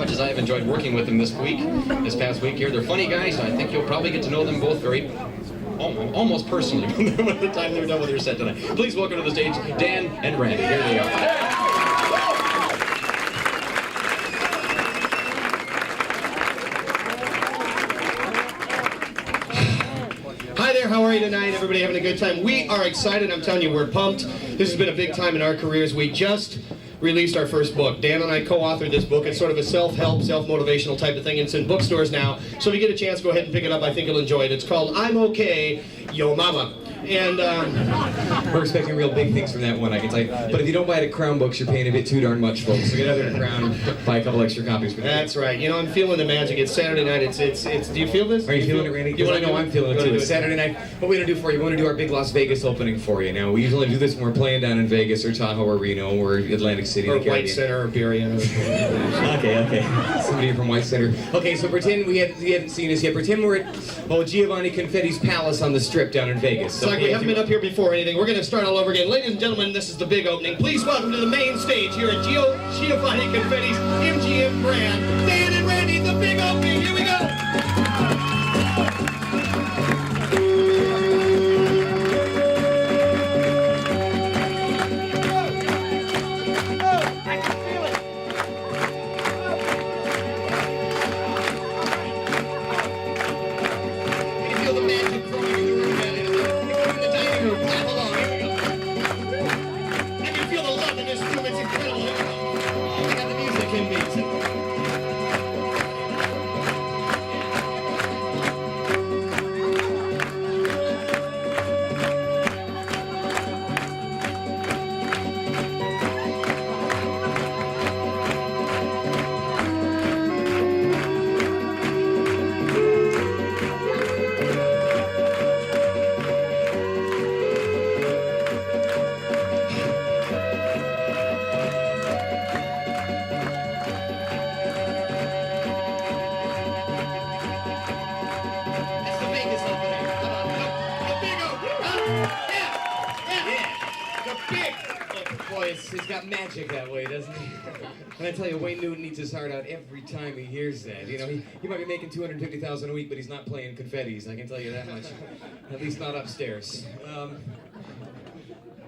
much as I have enjoyed working with them this past week here. They're funny guys, and I think you'll probably get to know them both almost personally by the time they're done with their set tonight. Please welcome to the stage Dan and Randy. Here they are. Hi there, how are you tonight? Everybody having a good time? We are excited. I'm telling you, we're pumped. This has been a big time in our careers. We just released our first book. Dan and I co-authored this book. It's sort of a self-help, self-motivational type of thing. It's in bookstores now. So if you get a chance, go ahead and pick it up. I think you'll enjoy it. It's called I'm Okay, Yo Mama. And we're expecting real big things from that one, I can tell you. But if you don't buy it at Crown Books, you're paying a bit too darn much, folks. So get out there to Crown and buy a couple extra copies for that. That's right. You know, I'm feeling the magic. It's Saturday night. It's. Do you feel this? Are you feeling it, Randy? Because I know I'm feeling it too. It's Saturday night. What we're going to do for you, we're going to do our big Las Vegas opening for you. Now, we usually do this when we're playing down in Vegas or Tahoe or Reno or Atlantic City. Or White Center or Berea. Okay. Somebody from White Center. Okay, so pretend you haven't seen us yet. Pretend we're at Giovanni Confetti's Palace on the Strip down in Vegas. It's like we haven't been up here before or anything. We're going to start all over again. Ladies and gentlemen, this is the big opening. Please welcome to the main stage here at Giovanni Confetti's MGM Grand. Dan and Randy, the big opening. Here we go. It's got magic that way, doesn't it? And I tell you, Wayne Newton needs his heart out every time he hears that. You know, he might be making $250,000 a week, but he's not playing confettis. I can tell you that much. At least not upstairs. You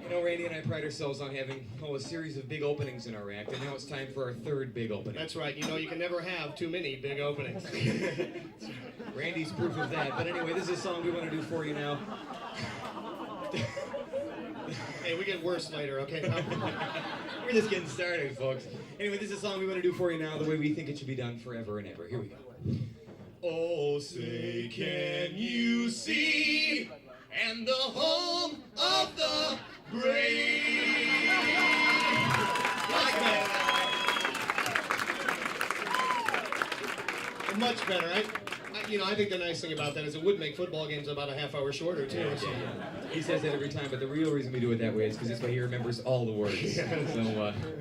know, Randy and I pride ourselves on having a series of big openings in our act, and now it's time for our third big opening. That's right. You know, you can never have too many big openings. Randy's proof of that. But anyway, this is a song we want to do for you now. Hey, we get worse later, okay? We're just getting started, folks. Anyway, this is a song we want to do for you now the way we think it should be done forever and ever. Here we go. Oh, say, can you see? And the home of the brave. Like that. Much better, right? You know, I think the nice thing about that is it would make football games about a half hour shorter, too. Yeah. He says that every time, but the real reason we do it that way is because this way he remembers all the words. So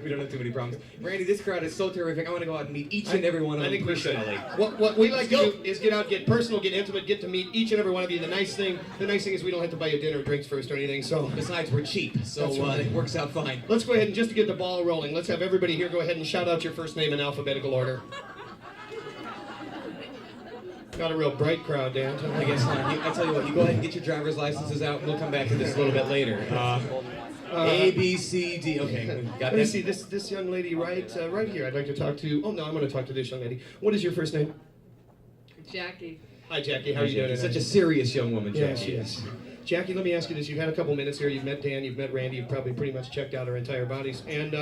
we don't have too many problems. Randy, this crowd is so terrific. I want to go out and meet each and every one of them personally. What we like to do is get out, get personal, get intimate, get to meet each and every one of you. The nice thing is we don't have to buy you dinner or drinks first or anything. So besides, we're cheap, so it works out fine. Let's go ahead and just to get the ball rolling, let's have everybody here go ahead and shout out your first name in alphabetical order. Got a real bright crowd, Dan. I guess not. I tell you what, you go ahead and get your driver's licenses out, and we'll come back to this a little bit later. A, B, C, D. Okay, got let me see, this young lady right here. I'd like to talk to. Oh no, I'm going to talk to this young lady. What is your first name? Jackie. Hi, Jackie. How are you doing? Such a serious young woman, Jackie. Yes, she is. Jackie, let me ask you this. You've had a couple minutes here. You've met Dan. You've met Randy. You've probably pretty much checked out our entire bodies. And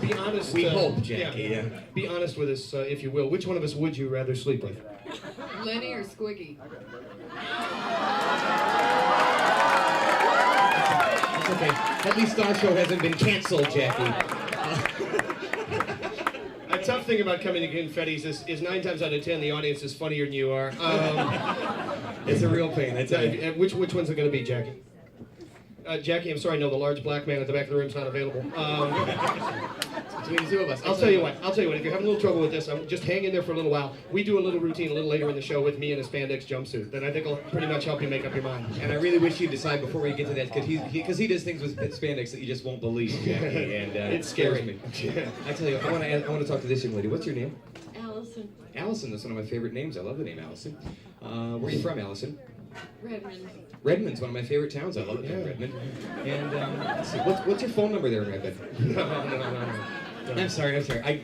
be honest. We hope, Jackie. Yeah. Be honest with us, if you will. Which one of us would you rather sleep with? Lenny or Squiggy? It's okay. At least our show hasn't been canceled, Jackie. A tough thing about coming to Confetti's is 9 times out of 10 the audience is funnier than you are. It's a real pain. Which one's it going to be, Jackie? Jackie, I'm sorry, no, the large black man at the back of the room's not available. Between the two of us. I'll tell you what, if you're having a little trouble with this, just hang in there for a little while. We do a little routine a little later in the show with me in a spandex jumpsuit that I think will pretty much help you make up your mind. And I really wish you'd decide before we get to that, because he does things with spandex that you just won't believe, Jackie, and it's scary. Me. I tell you, I want to talk to this young lady. What's your name? Allison. Allison. That's one of my favorite names. I love the name Allison. Where are you from, Allison? Redmond. Redmond's one of my favorite towns. I love it in Redmond. And let's see, what's your phone number there in Redmond? No. I'm sorry.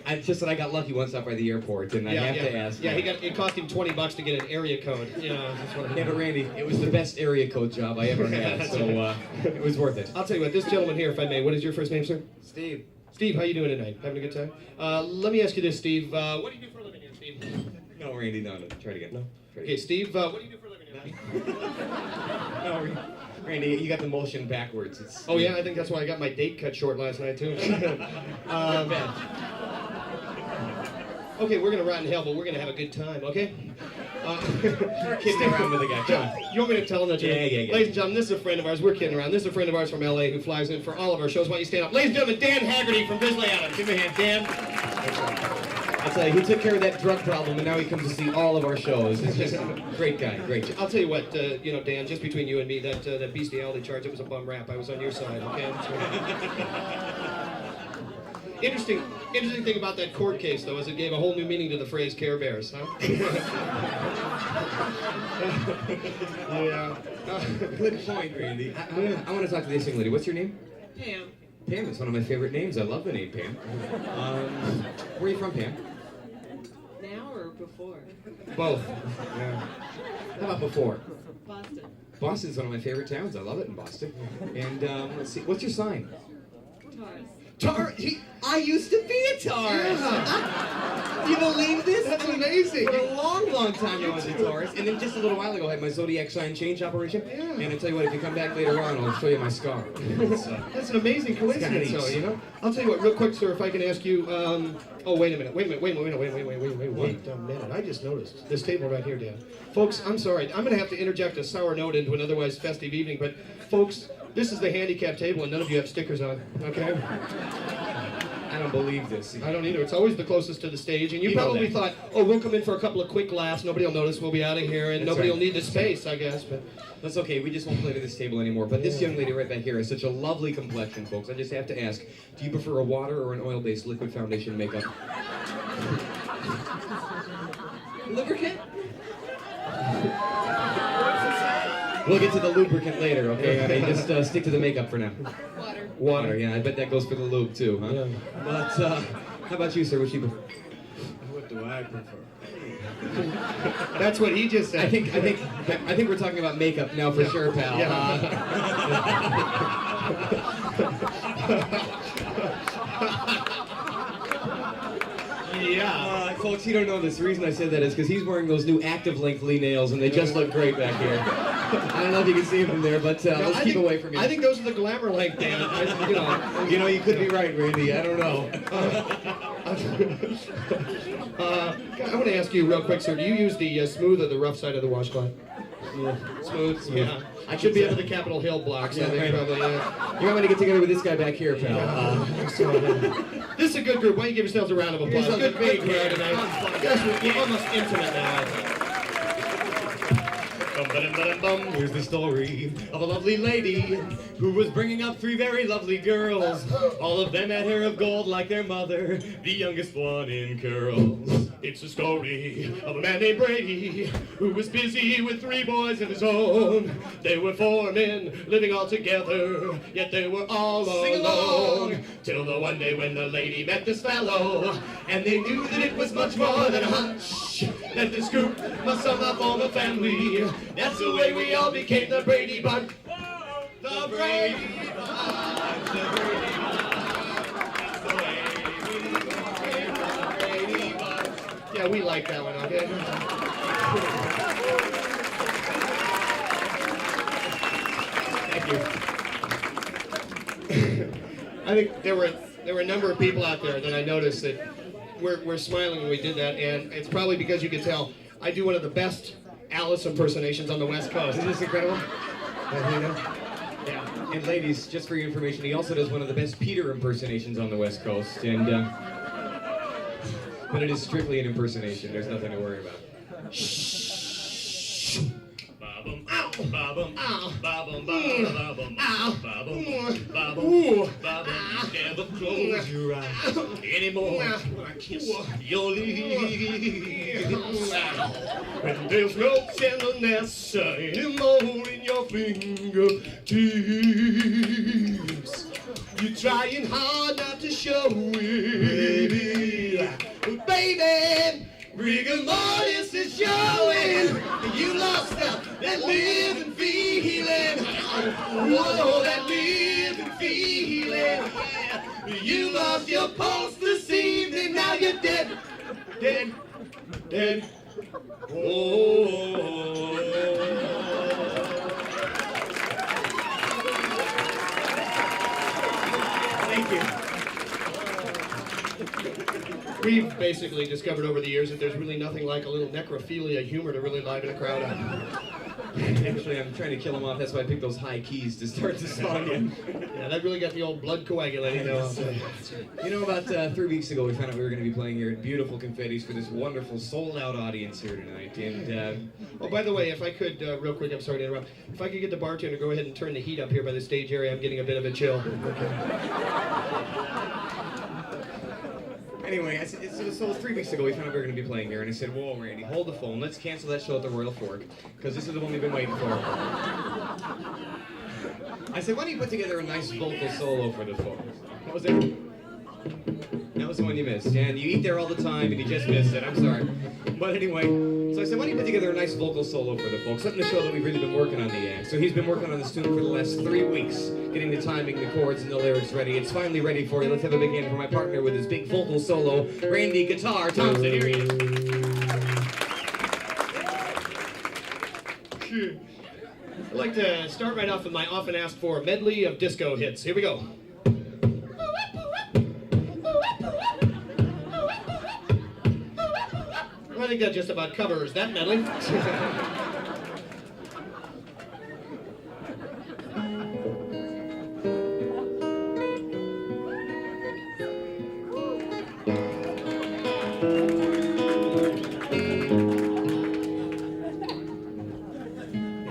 I just said I got lucky once out by the airport, and I have to ask. Yeah, it cost him $20 to get an area code. Yeah, but Randy, it was the best area code job I ever had, so it was worth it. I'll tell you what, this gentleman here, if I may, what is your first name, sir? Steve. Steve, how you doing tonight? Having a good time? Let me ask you this, Steve. What do you do for a living here, Steve? No, Randy, no. Try it again. No. Okay, Steve, what do you do for a living here? No, Randy, you got the motion backwards. Oh yeah, I think that's why I got my date cut short last night too. Okay, we're gonna rot in hell, but we're gonna have a good time, okay? We're kidding around with the guy. Come on. You want me to tell him that? Yeah. Ladies and gentlemen, this is a friend of ours. We're kidding around. This is a friend of ours from LA who flies in for all of our shows. Why don't you stand up? Ladies and gentlemen, Dan Haggerty from Bisley Adams. Give me a hand, Dan. I'll tell you, he took care of that drug problem, and now he comes to see all of our shows. It's just a great guy, great. I'll tell you what, Dan, just between you and me, that bestiality charge, it was a bum rap. I was on your side, okay? Interesting thing about that court case, though, is it gave a whole new meaning to the phrase Care Bears, huh? Yeah. Good point, Randy. I want to talk to this young lady. What's your name? Pam. Pam. It's one of my favorite names. I love the name Pam. Where are you from, Pam? Now or before? Both. Yeah. How about before? Boston. Boston's one of my favorite towns. I love it in Boston. And let's see. What's your sign? Taurus. I used to be a Taurus. Yeah. Do you believe this? That's amazing. For a long time I was a Taurus. And then just a little while ago I had my zodiac sign change operation. Yeah. And I tell you what, if you come back later on, I'll show you my scar. That's an amazing coincidence, though, you know? I'll tell you what, real quick, sir, if I can ask you, oh, wait a minute. Wait a minute. I just noticed this table right here, Dan. Folks, I'm sorry. I'm going to have to interject a sour note into an otherwise festive evening, but folks, this is the handicap table and none of you have stickers on, okay? I don't believe this. I don't either. It's always the closest to the stage, and you probably thought, oh, we'll come in for a couple of quick laughs, nobody will notice, we'll be out of here, and nobody will need the space, I guess, but... That's okay, we just won't play to this table anymore. But this young lady right back here has such a lovely complexion, folks. I just have to ask, do you prefer a water or an oil-based liquid foundation makeup? Lubricant? We'll get to the lubricant later, okay? I mean, just stick to the makeup for now. Water. Water, yeah, I bet that goes for the lube too, huh? Yeah. But, how about you, sir? What do you prefer? What do I prefer? That's what he just said. I think we're talking about makeup now for sure, pal. Yeah. Folks, you don't know this. The reason I said that is because he's wearing those new active length Lee nails, and they just look great back here. I don't know if you can see them there, but let's keep away from you. I think those are the glamour length, Dan. You could be right, Randy. I don't know. I want to ask you real quick, sir. Do you use the smooth or the rough side of the washcloth? Smooth. Yeah. I should be up at the Capitol Hill blocks. Yeah, I think right. probably. You want me to get together with this guy back here, pal? This is a good group. Why don't you give yourselves a round of applause? Yourselves a Good big crowd tonight. hand. Yes, we're almost intimate now. Here's the story of a lovely lady who was bringing up three very lovely girls. All of them had hair of gold like their mother, the youngest one in curls. It's a story of a man named Brady who was busy with three boys of his own. They were four men living all together, yet they were all Sing alone. along. Till the one day when the lady met this fellow, and they knew that it was much more than a hunch, that this group must somehow form a family. That's the way we all became the Brady Bunch. The Brady Bunch. The Brady Bunch. The way we became the Brady Bunch. Yeah, we like that one, okay? Thank you. I think there were a number of people out there that I noticed that we're smiling when we did that, and it's probably because you can tell I do one of the best Alice impersonations on the West Coast. Isn't this incredible? Yeah. And ladies, just for your information, he also does one of the best Peter impersonations on the West Coast, and but it is strictly an impersonation. There's nothing to worry about. Ba-bum, ow, ba-bum, ow, ba-bum, ba-bum, ow, ba-bum, ba-bum, ba-bum. Never close your eyes anymore. When I kiss your lips. When there's no tenderness anymore in your fingertips. You're trying hard not to show it, baby. Rigor mortis is showing. You lost that living feeling. Whoa, that living feeling. You lost your pulse this evening. Now you're dead, dead, dead. Oh. Thank you. We've basically discovered over the years that there's really nothing like a little necrophilia humor to really liven a crowd up. Actually, I'm trying to kill him off. That's why I picked those high keys to start the song in. Yeah, that really got the old blood coagulating though. You know, about 3 weeks ago, we found out we were going to be playing here at beautiful Confetti's for this wonderful sold-out audience here tonight. And oh, by the way, if I could, real quick, I'm sorry to interrupt. If I could get the bartender to go ahead and turn the heat up here by the stage area, I'm getting a bit of a chill. anyway, so 3 weeks ago, we found out we were going to be playing here, and I said, whoa, Randy, hold the phone. Let's cancel that show at the Royal Fork, because this is the one we've been waiting for. I said, why don't you put together a nice vocal solo for the folks? What was it? That was the one you missed. And you eat there all the time, and you just missed it. I'm sorry. But anyway, so I said, why don't you put together a nice vocal solo for the folks? Something to show that we've really been working on the act. So he's been working on this tune for the last 3 weeks, getting the timing, the chords, and the lyrics ready. It's finally ready for you. Let's have a big hand for my partner with his big vocal solo, Randy Guitar Thompson. Here he is. I'd like to start right off with my often asked for medley of disco hits. Here we go. I think that just about covers that medley.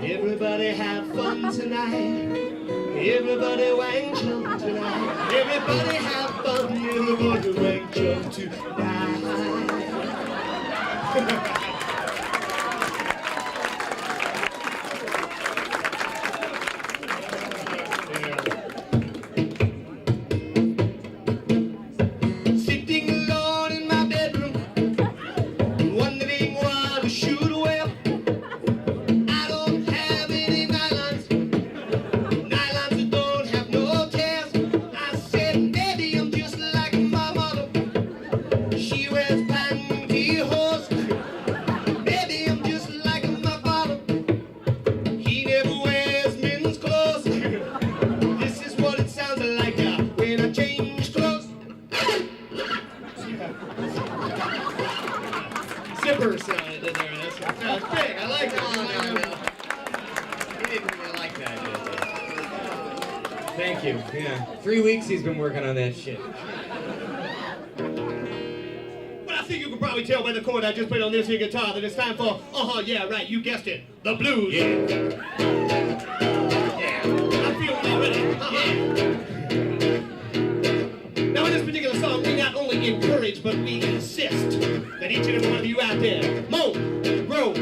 Everybody have fun tonight. Everybody wang chum tonight. Everybody have fun. Everybody wang chum tonight. Sitting alone in my bedroom, wondering what I should wear. I don't have any nylons that don't have no tears. I said, baby, I'm just like my mother. She wears pantyhose. Baby, I'm just like my father. He never wears men's clothes. This is what it sounds like when I change clothes. Zipper sounded in there. That's big. I like that one. He didn't really like that, did he? Thank you. Yeah. 3 weeks he's been working on that shit. But I think you can probably tell by the chord I just played on this here guitar that it's time for, yeah, right, you guessed it, the blues. Yeah. Yeah. I'm feeling already. Now in this particular song, we not only encourage, but we insist that each and every one of you out there moan, groan,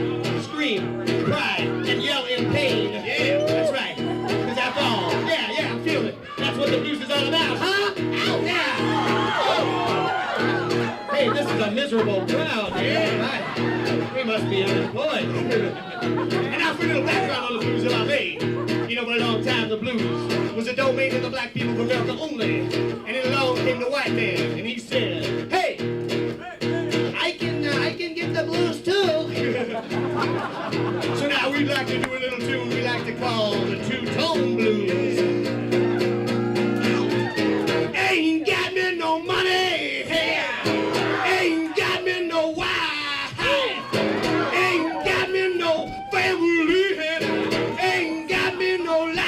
scream, cry, and yell in pain. Yeah, that's right. Because after all, yeah, I'm feeling it. That's what the blues is all about, huh? Yeah. Hey, this is a miserable crowd. Yeah, right. We must be unemployed. And now for a little background on the blues that I made. You know, for a long time, the blues was a domain of the black people of America only. And then along came the white man, and he said, hey, I can get the blues too. So now we'd like to do a little tune we like to call the two-tone blues. Ain't got me no money, hey. Ain't got me no wife, ain't got me no family, ain't got me no life.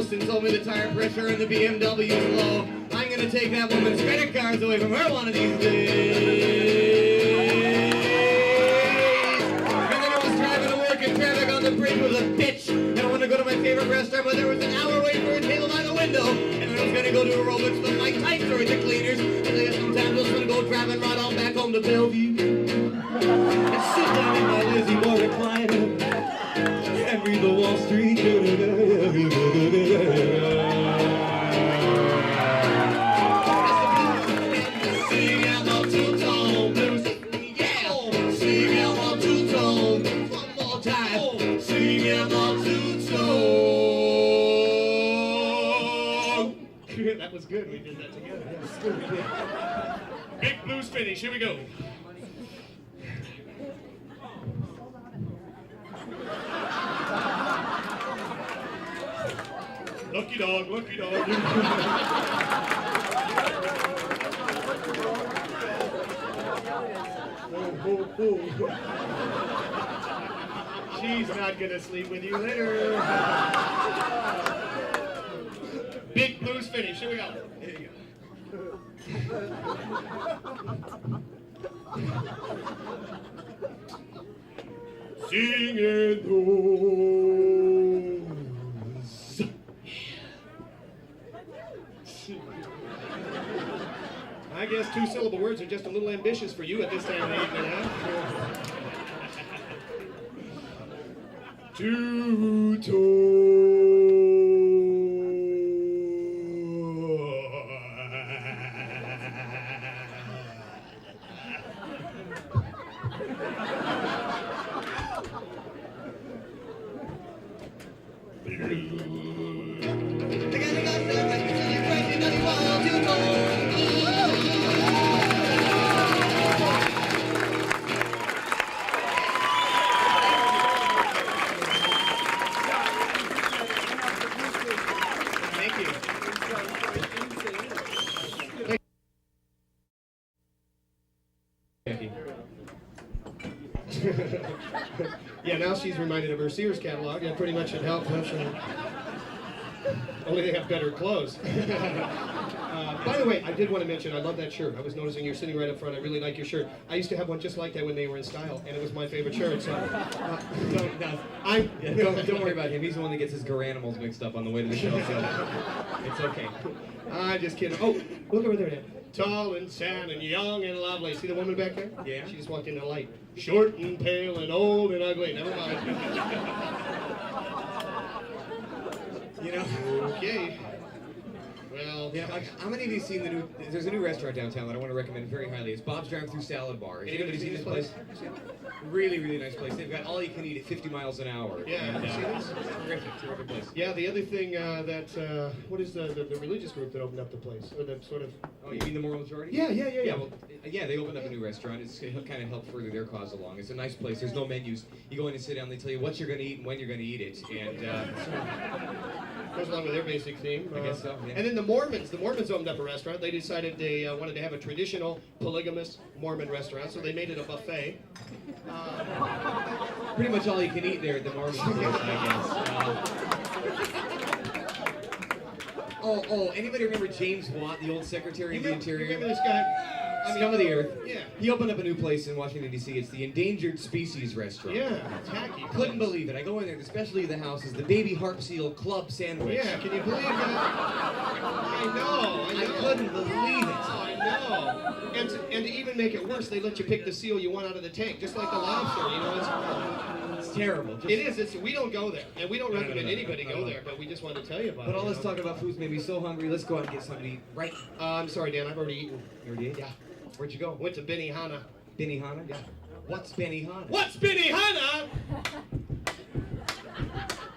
ghost and told me the tire pressure in the BMW is low. I'm gonna take that woman's credit cards away from her one of these days. And then I was driving to work in traffic on the bridge with a bitch. And I wanted to go to my favorite restaurant, but there was an hour wait for a table by the window. And then I was gonna go to aerobics, but my tights are at the cleaners. And then sometimes I was gonna go driving right on back home to Bellevue. And sit down in my lazy boy recliner and read the Wall Street Journal. Sing out my two-tone blues. Yeah, sing out my two-tone. One more time. Sing out my two-tone. That was good. We did that together. That was good. Big blues finish. Here we go. Lucky dog, lucky dog. She's not gonna sleep with you later. Big blues finish. Here we go. Here you go. Singing those. I guess two-syllable words are just a little ambitious for you at this time of the evening, huh? Yeah, now she's reminded of her Sears catalog. Yeah, pretty much it helps. Only they have better clothes. By the way, I did want to mention, I love that shirt. I was noticing you're sitting right up front. I really like your shirt. I used to have one just like that when they were in style, and it was my favorite shirt. So, don't worry about him. He's the one that gets his garanimals mixed up on the way to the show, so it's okay. I'm just kidding. Oh, look over there, Dan. Tall and sad and young and lovely. See the woman back there? Yeah. She just walked into the light. Short and pale and old and ugly. Never mind. You know? Okay. Well, yeah. How many of you seen the new? There's a new restaurant downtown that I want to recommend very highly. It's Bob's Drive-Thru Salad Bar. Has anybody seen this place? Really, really nice place. They've got all you can eat at 50 miles an hour. Yeah. And, terrific place. Yeah. The other thing what is the religious group that opened up the place, or the sort of? Oh, you mean the moral majority? Yeah. Well, yeah, they opened up a new restaurant. It's kind of help further their cause along. It's a nice place. There's no menus. You go in and sit down. They tell you what you're going to eat and when you're going to eat it. And goes along with their basic theme. I guess so. Yeah. And then the Mormons opened up a restaurant. They decided they wanted to have a traditional polygamous Mormon restaurant, so they made it a buffet. Pretty much all you can eat there at the Mormons, I guess. Anybody remember James Watt, the old Secretary of the Interior? Remember this guy? Scum of the earth. Yeah. He opened up a new place in Washington, D.C. It's the Endangered Species Restaurant. Yeah, tacky. Couldn't believe it. I go in there, the specialty of the house is the baby harp seal club sandwich. Yeah, can you believe that? I know. I couldn't believe it. I know. And to even make it worse, they let you pick the seal you want out of the tank, just like the lobster, you know? It's terrible. It is. We don't go there, and we don't recommend anybody go there, but we just wanted to tell you about it. But all this talk about food's made me so hungry. Let's go out and get something to eat. Right. I'm sorry, Dan. I've already eaten. You already ate? Yeah. Where'd you go? Went to Benihana. Benihana? Yeah. What's Benihana? What's Benihana?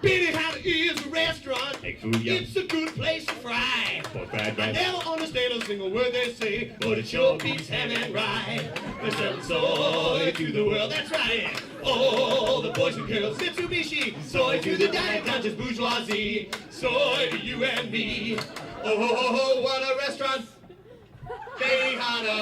Benihana is a restaurant. It's a good place to fry. I never understand a single word they say, but it sure beats ham and rye. They're selling soy to the world, that's right. Oh, the boys and girls, Mitsubishi. Soy to the diet-conscious bourgeoisie. Soy to you and me. Oh, what a restaurant. Benihana.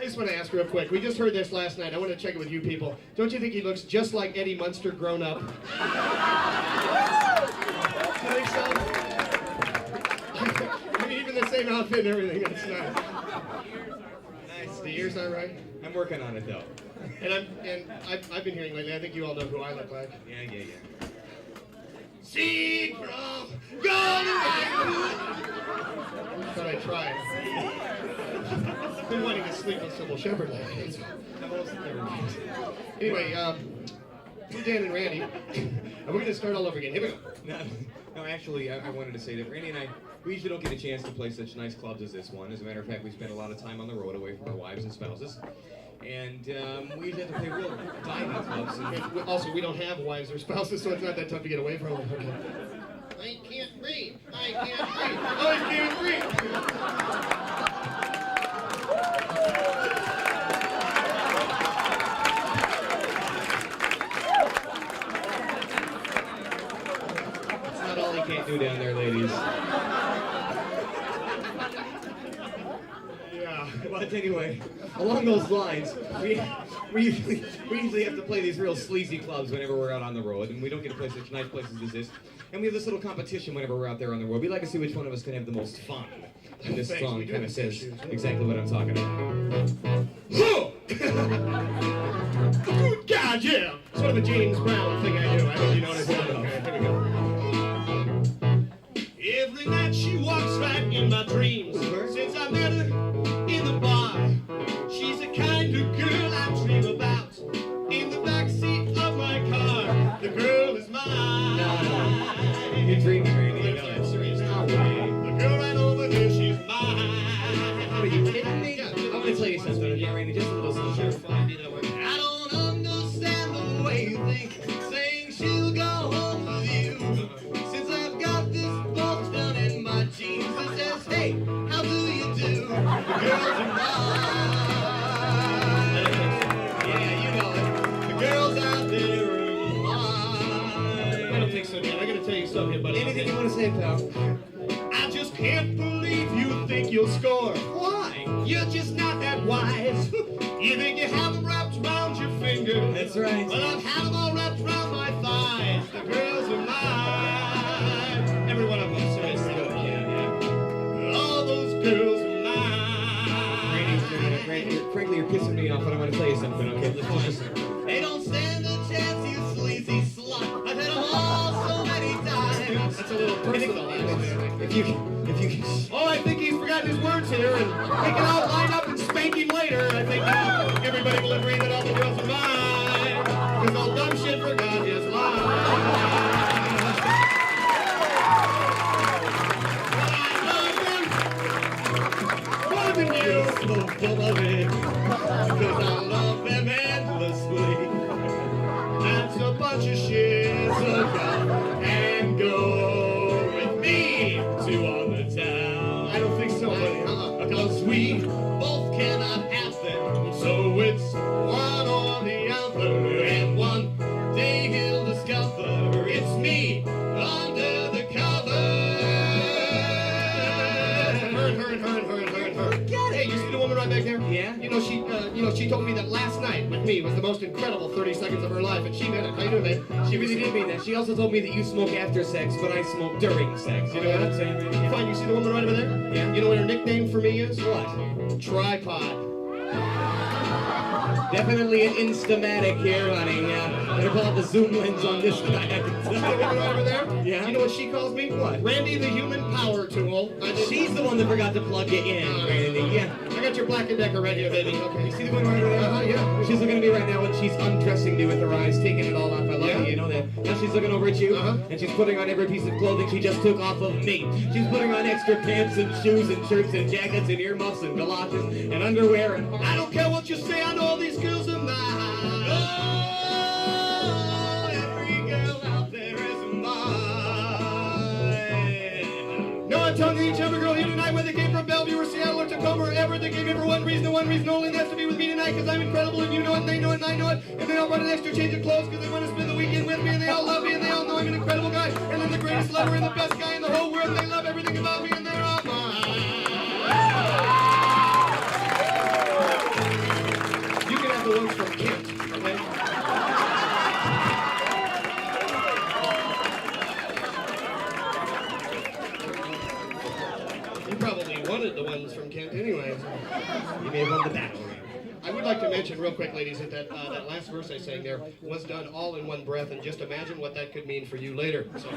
I just want to ask real quick. We just heard this last night. I want to check it with you people. Don't you think he looks just like Eddie Munster grown up? Do you think so? I mean, even the same outfit and everything. That's nice. Nice. The ears are right. I'm working on it though. And I've been hearing lately. I think you all know who I look like. Yeah. Seek from God. Thought I'd try it. I've been wanting to sleep with Sybil Shepherd lately. Anyway, we're Dan and Randy, and we're going to start all over again. Here we go. No, actually, I wanted to say that Randy and I, we usually don't get a chance to play such nice clubs as this one. As a matter of fact, we spend a lot of time on the road away from our wives and spouses. And we usually have to play real diving clubs. And also, we don't have wives or spouses, so it's not that tough to get away from them. Okay. I can't breathe. I can't breathe. I can't breathe. That's not all he can't do down there, ladies. Yeah, but anyway, along those lines, we usually have to play these real sleazy clubs whenever we're out on the road, and we don't get to play such nice places as this. And we have this little competition whenever we're out there on the road. We like to see which one of us can have the most fun. And this Thanks, song we do kind of have says issues. exactly what I'm talking about. Good God, yeah! Sort of a James Brown thing I do. I don't know if you noticed that. Okay, here we go. Every night she walks right in my dreams. Since I met her in the bar, she's the kind of girl I dream about. In the backseat of my car, the girl is mine. You're dreaming, Randy. I'm serious. No way. The girl right over there, she's mine. Are you kidding me? Yeah, I'm going to tell you something, okay, Randy? Just a little something. Sure, fine, be that way. I don't understand the way you think, saying she'll go home with you. Since I've got this bulge down in my jeans that says, hey, how do you do? The girls are mine. Yeah, you know it. The girls out there are mine. I don't think so, Dan. I gotta tell you something, buddy. Anything you want to say, pal? I just can't believe you think you'll score. Why? You're just not that wise. You think you have them wrapped around your finger. That's right. Well, I've had them all wrapped around my thighs. The girls are mine. Every one of them, seriously. Yeah. All those girls are mine. Randy, frankly, you're pissing me off, and I want to tell you something, okay? Listen. They don't stand a chance, you sleazy slut. I've had them all so many times. That's a little personal. If you can. Oh, I think he's forgotten his words here, and we can all line up and spank him later. I think everybody will agree that all the girls are mine, because all dumb shit forgot his line. More than you, so full of it, because I love them endlessly. That's a bunch of shit, so come and go with me to all the town. I don't think so, buddy. Because we both cannot have them. So it's one or the other. And one day he'll discover it's me under the cover. Her. Hey, you see the woman right back there? Yeah? You know, she told me that last night with me was the most incredible 30 seconds of her life, and she meant it. I knew that. She really did mean that. She also told me that you smoke after sex, but I smoke during sex. You know what I'm saying, Randy? Yeah. Fine, you see the woman right over there? Yeah. You know what her nickname for me is? What? Tripod. Definitely an Instamatic here, honey. Better pull out the zoom lens on this guy. See the woman right over there? Yeah. You know what she calls me? What? Randy the Human Power Tool. She's the one that forgot to plug you in, Randy. Yeah. I got your Black & Decker right here, baby. Okay. You see the one right over there? Yeah. She's looking at me right now and she's undressing me with her eyes, taking it all off. I love Yeah. you, you know that. Now she's looking over at you, and she's putting on every piece of clothing she just took off of me. She's putting on extra pants and shoes and shirts and jackets and earmuffs and galoshes and underwear and... I don't care what you say, I know all these girls are mine. Oh, every girl out there is mine. No, I'm telling you, each every girl here tonight, whether they came from Bellevue or Seattle or Tacoma or Everett, they came here for one reason and one reason only, and that's to be with me tonight, because I'm incredible, and you know it, and they know it, and I know it, and they all want an extra change of clothes because they want to spend the weekend with me, and they all love me, and they all know I'm an incredible guy, and I'm the greatest lover and the best guy in the whole world, and they love everything about me, and they're all mine. can't, okay? You probably wanted the ones from Kent anyway. You may have won the battle. I would like to mention real quick, ladies, that that last verse I sang there was done all in one breath, and just imagine what that could mean for you later. So.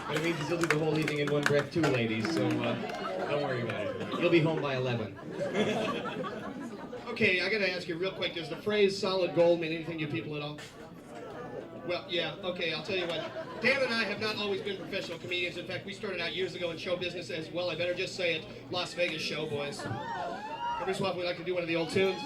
But it means you'll do the whole evening in one breath too, ladies, so don't worry about it. You'll be home by 11. Okay, I gotta ask you real quick, does the phrase solid gold mean anything to you people at all? Well, yeah, okay, I'll tell you what. Dan and I have not always been professional comedians. In fact, we started out years ago in show business as well. I better just say it, Las Vegas show boys. Every so often we like to do one of the old tunes.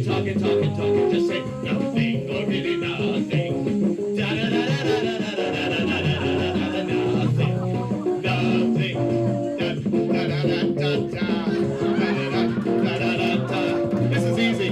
Talking, just say nothing or really nothing. Nothing. This is easy.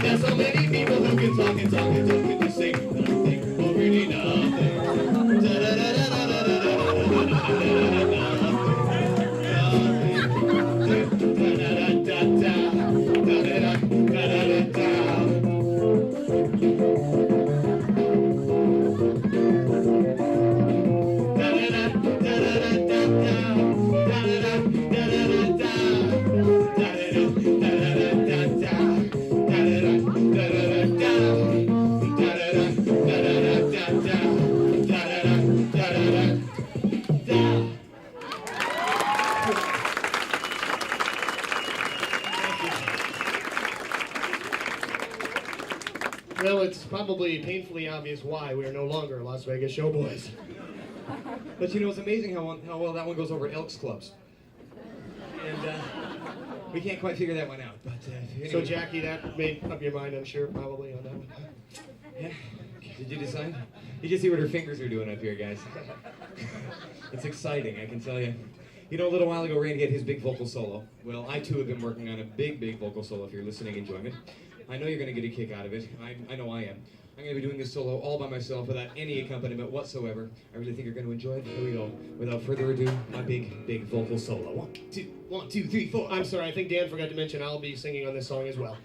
There's so many people who can talk, just say nothing or really nothing. Well, it's probably painfully obvious why we are no longer Las Vegas showboys. But you know, it's amazing how well that one goes over at Elks Clubs. And we can't quite figure that one out. But anyway. So, Jackie, that made up your mind, I'm sure, probably, on that one. Yeah. Did you decide? You can see what her fingers are doing up here, guys. It's exciting, I can tell you. You know, a little while ago, Randy had his big vocal solo. Well, I too have been working on a big vocal solo for your listening enjoyment. I know you're going to get a kick out of it. I know I am. I'm going to be doing this solo all by myself without any accompaniment whatsoever. I really think you're going to enjoy it. Here we go. Without further ado, my big vocal solo. 1, 2, 3, 4. I'm sorry, I think Dan forgot to mention I'll be singing on this song as well.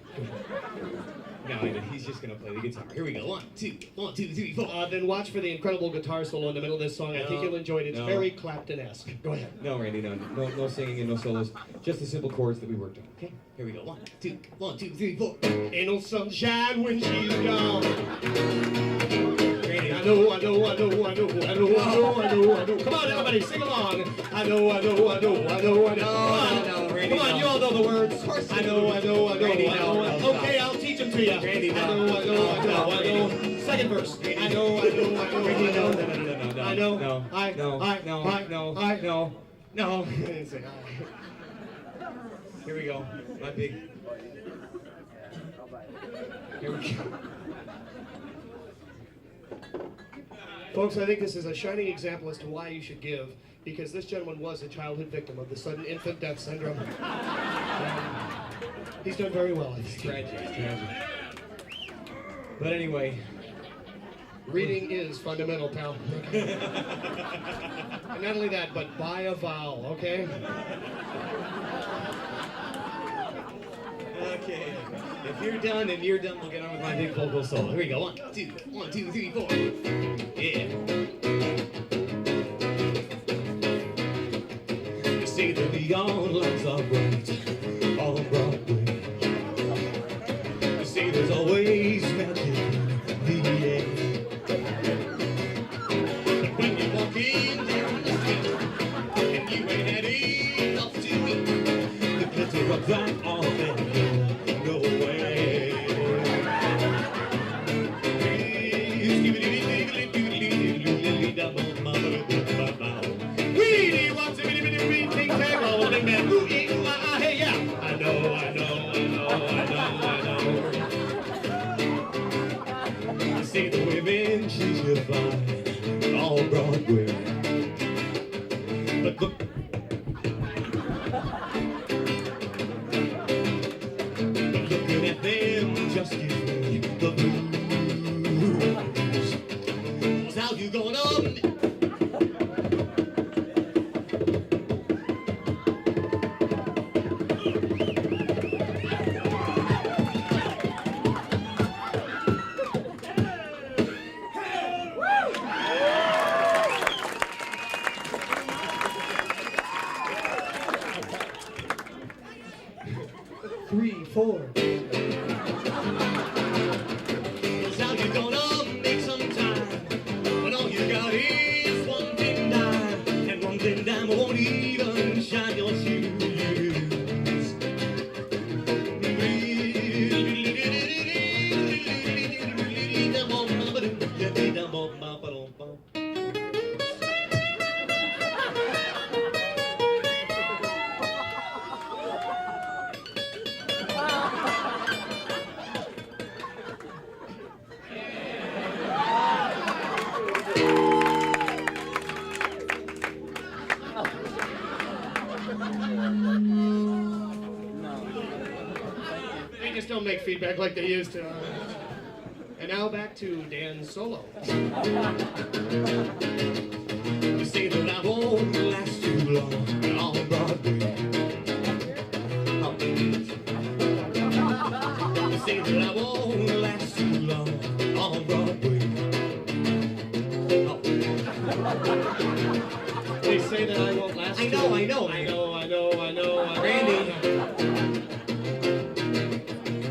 No, he's just going to play the guitar. Here we go. 1, 2, 3, 4. Then watch for the incredible guitar solo in the middle of this song. I think you'll enjoy it. It's very Clapton-esque. Go ahead. No, Randy, no singing and no solos. Just the simple chords that we worked on. Okay? Here we go. 1, 2, 3, 4. Ain't no sunshine when she's gone. Randy, I know. Come on, everybody, sing along. I know. No, Randy, Come on, you all know the words. Of course I know. Randy, no. Okay, I'll teach them to you. Randy, no. I know. Second verse. I know. Randy, no. I know. No. No. I didn't say hi. Here we go. My big. Here we go. Folks, I think this is a shining example as to why you should give, because this gentleman was a childhood victim of the sudden infant death syndrome. He's done very well, I think. Tragic. But anyway. Reading is fundamental, pal. And not only that, but buy a vowel, okay? Okay. If you're done and you're done, we'll get on with my big vocal solo. Here we go. 1, 2, 1, 2, 3, 4. Yeah. You see the neon lights are bright on Broadway. You see there's always magic in the air. But when you're walking down the street and you ain't had enough to eat, the glitter of that all there. No way. Weedy wants a bitty bitty bitty ting tang rolling man. Ooh ee ooh ah ah hey yeah. I know. You see the women she's your fine all Broadway. But look. Looking at them just gives me the blues. So how you gonna 3, 4. How you gonna make some time when all you got is 1 10 dime, and 1 10 dime won't even shine your shoes. They just don't make feedback like they used to. And now back to Dan's solo. You say that I won't last too long on Broadway. You say that I won't last too long on Broadway. They say that I won't last. I know. Randy.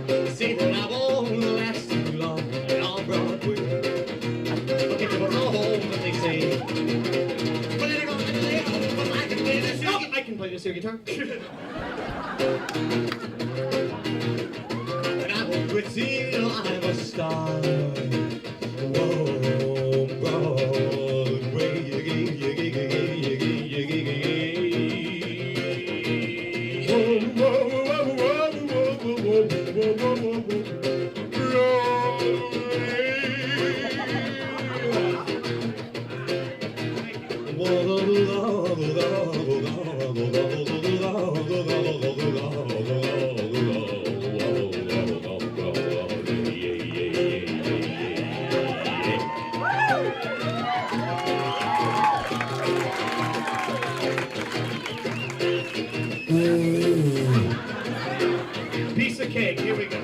You say that I won't last too long on Broadway. Okay, people go home, but they say, well, they're gonna play, but I can play this. Oh, I can play this air guitar. And I won't quit till I'm a star. Whoa, Broadway, Piece of cake, here we go.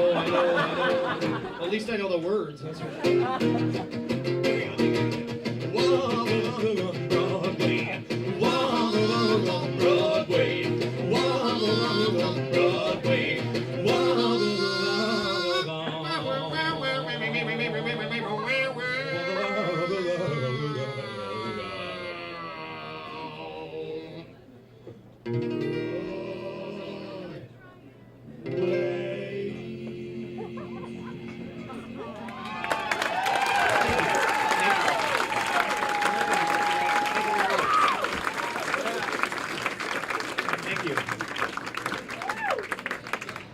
I know. At least I know the words. That's right.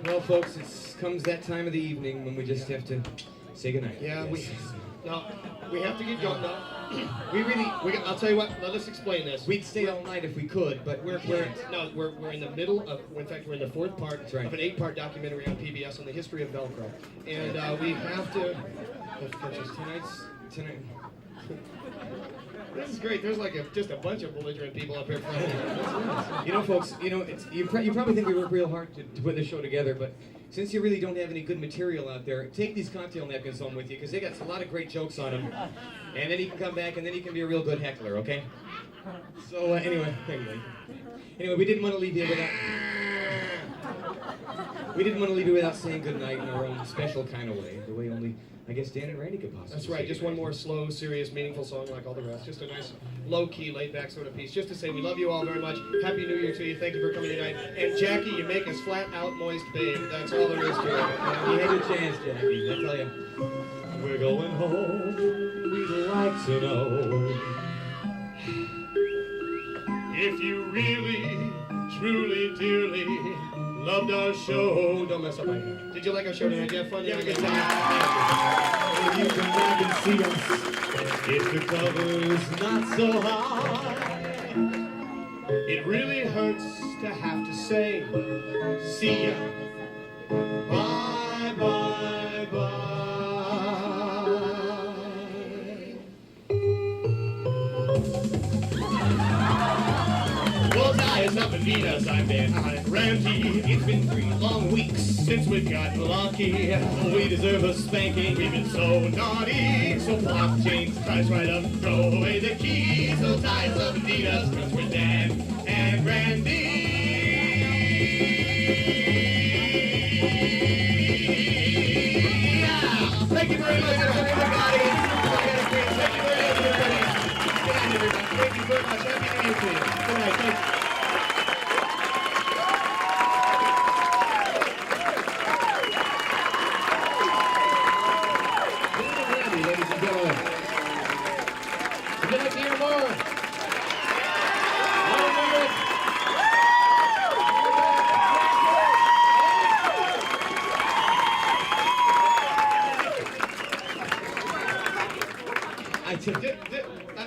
Well, folks, it comes that time of the evening when we just have to say goodnight. Yeah, Yes. we have to get going. No, I'll tell you what. Let us explain this. We'd stay all night if we could, but we're We're in the middle of. In fact, we're in the fourth part That's right. of an 8-part documentary on PBS on the history of Velcro, and we have to. tonight. This is great. There's like just a bunch of belligerent people up here front. You know, folks, you probably think we work real hard to put this show together, but since you really don't have any good material out there, take these cocktail napkins home with you, because they got a lot of great jokes on them. And then you can come back, and then you can be a real good heckler, okay? So, anyway, we didn't want to leave you without saying goodnight in our own special kind of way, the way only, I guess, Dan and Randy could possibly. That's right. say Just goodnight. one more slow, serious, meaningful song like all the rest. Just a nice, low-key, laid-back sort of piece. Just to say we love you all very much. Happy New Year to you. Thank you for coming tonight. And Jackie, you make us flat-out moist, babe. That's all there is to it. You had your chance, Jackie. I tell you. We're going home. We'd like to know If you really, truly, dearly loved our show. Don't mess up my hair. Did you like our show tonight? Did you have fun? Did you have a good time? if you come back and see us. If the cover's not so high, It really hurts to have to say, see ya. Bye, bye, bye. Well, die is up and beat us. I'm DanAndRandy. It's been 3 long weeks since we've gotten lucky. We deserve a spanking. We've been so naughty. So pull off the chains, ties right up, throw away the keys. So ties up and beat us, 'cause we're Dan and Randy. Thank you very much, everybody. Thank you very much, everybody. Good night, everybody. Thank you very much. Happy New Year to you. Good night. Thank you. Randy, ladies and gentlemen. Would you like to hear more?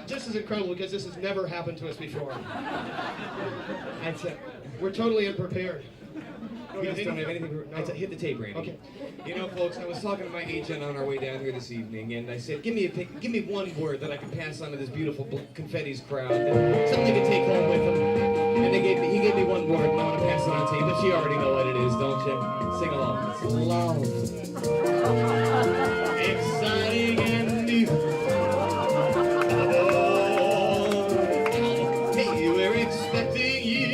This is incredible because this has never happened to us before. I tell We're totally unprepared. we just don't have anything. Hit the tape, Randy. Okay. You know, folks, I was talking to my agent on our way down here this evening, and I said, give me one word that I can pass on to this beautiful Confetti's crowd, something they can take home with them. And he gave me one word, and I want to pass it on to you, but you already know what it is, don't you? Sing along. It's love. Exciting and new. Hey, we're expecting you.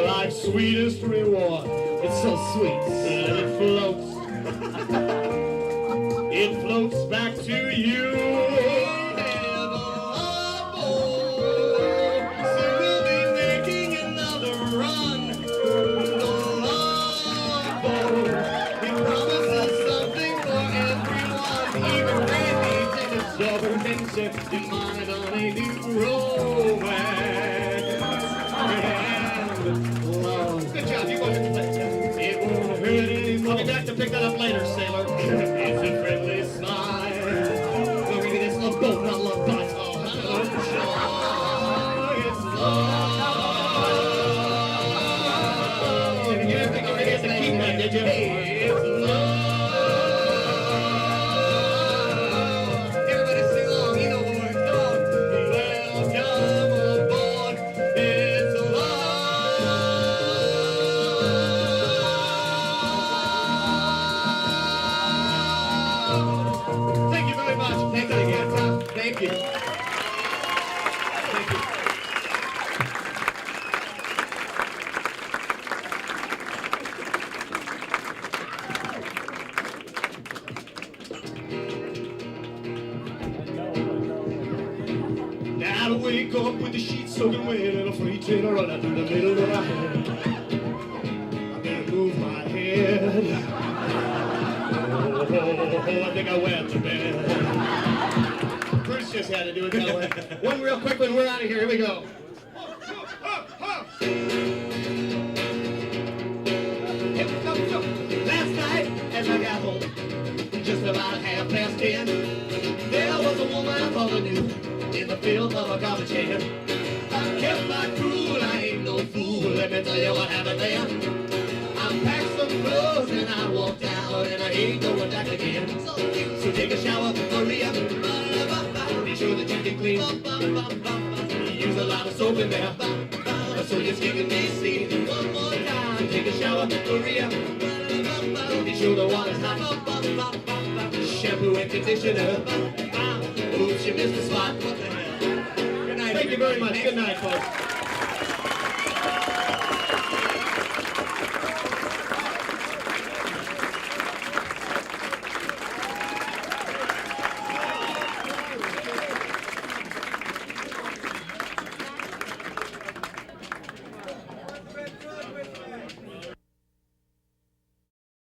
Life's sweetest reward. It's so sweet. And it floats. It floats back to you. So we'll be making another run. The love boat. It promises something for everyone. Even Randy takes a sober adventure in mind on a new romance. Good job, you won the competition. It won't hurt anymore. I'll be back to pick that up later, sailor. It's a friendly smile. Look at this love boat, not love bots. Oh, hello, shore. It's love. You didn't think I had to keep that, did you? It's love. Everybody sing along. You know the words. Come on. Welcome aboard. It's love. wake up with the sheets soaking wet and a freight train running through the middle of my head. I better move my head. Oh, I think I went to bed. Bruce just had to do it that way. One real quick one, we're out of here. Here we go. Last night, as I got home, just about 10:30, there was a woman I thought I knew in the field of a garbage can. I kept my cool, I ain't no fool. Let me tell you what happened there. I packed some clothes and I walked out and I ain't going back again. So take a shower, Maria. Be sure that you can clean. Use a lot of soap in there, so your skin can be seen. One more time. So take a shower, Maria. Be sure the water's hot. Shampoo and conditioner. Oops, you missed the spot. What the hell? Good night. Thank you very much. Good night, folks.